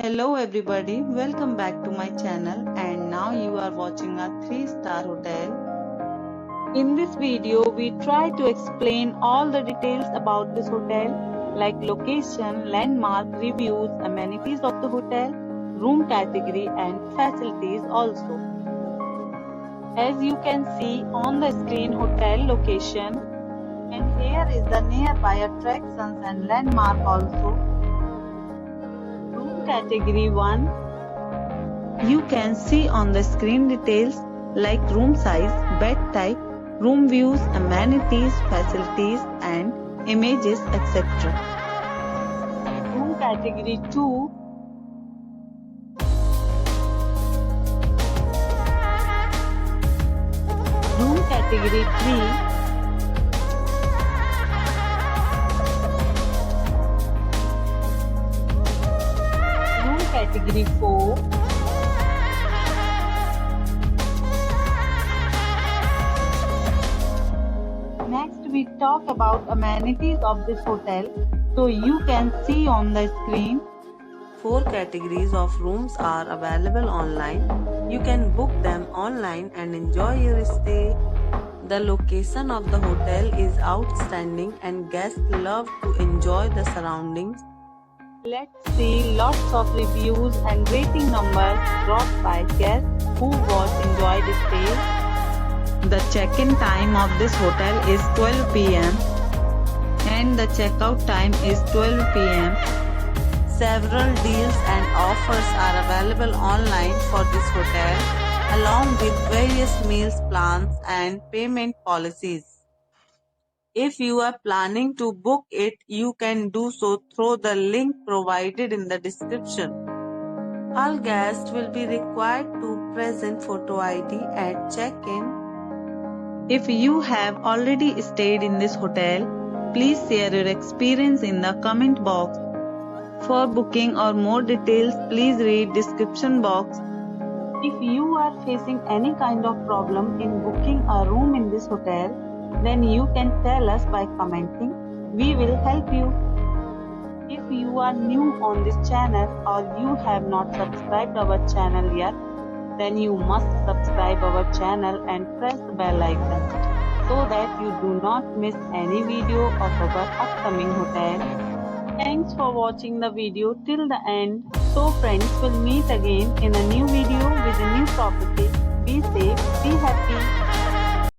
Hello everybody, welcome back to my channel and now you are watching a 3-star hotel. In this video, we try to explain all the details about this hotel like location, landmark, reviews, amenities of the hotel, room category and facilities also. As you can see on the screen hotel location, and here is the nearby attractions and landmark also. Category 1. You can see on the screen details like room size, bed type, room views, amenities, facilities and images etc. Room category 2. Room category 3. Category 4. Next we talk about amenities of this hotel. So you can see on the screen. 4 categories of rooms are available online. You can book them online and enjoy your stay. The location of the hotel is outstanding and guests love to enjoy the surroundings. Let's see lots of reviews and rating numbers brought by guests who was enjoyed stay. The check-in time of this hotel is 12 p.m. and the check-out time is 12 p.m. Several deals and offers are available online for this hotel, along with various meals plans and payment policies. If you are planning to book it, you can do so through the link provided in the description. All guests will be required to present photo ID at check-in. If you have already stayed in this hotel, please share your experience in the comment box. For booking or more details, please read description box. If you are facing any kind of problem in booking a room in this hotel, then you can tell us by commenting. We will help you. If you are new on this channel or you have not subscribed our channel yet, then you must subscribe our channel and press the bell icon so that you do not miss any video of our upcoming hotel. Thanks for watching the video till the end. So friends, will meet again in a new video with a new property. Be safe, be happy.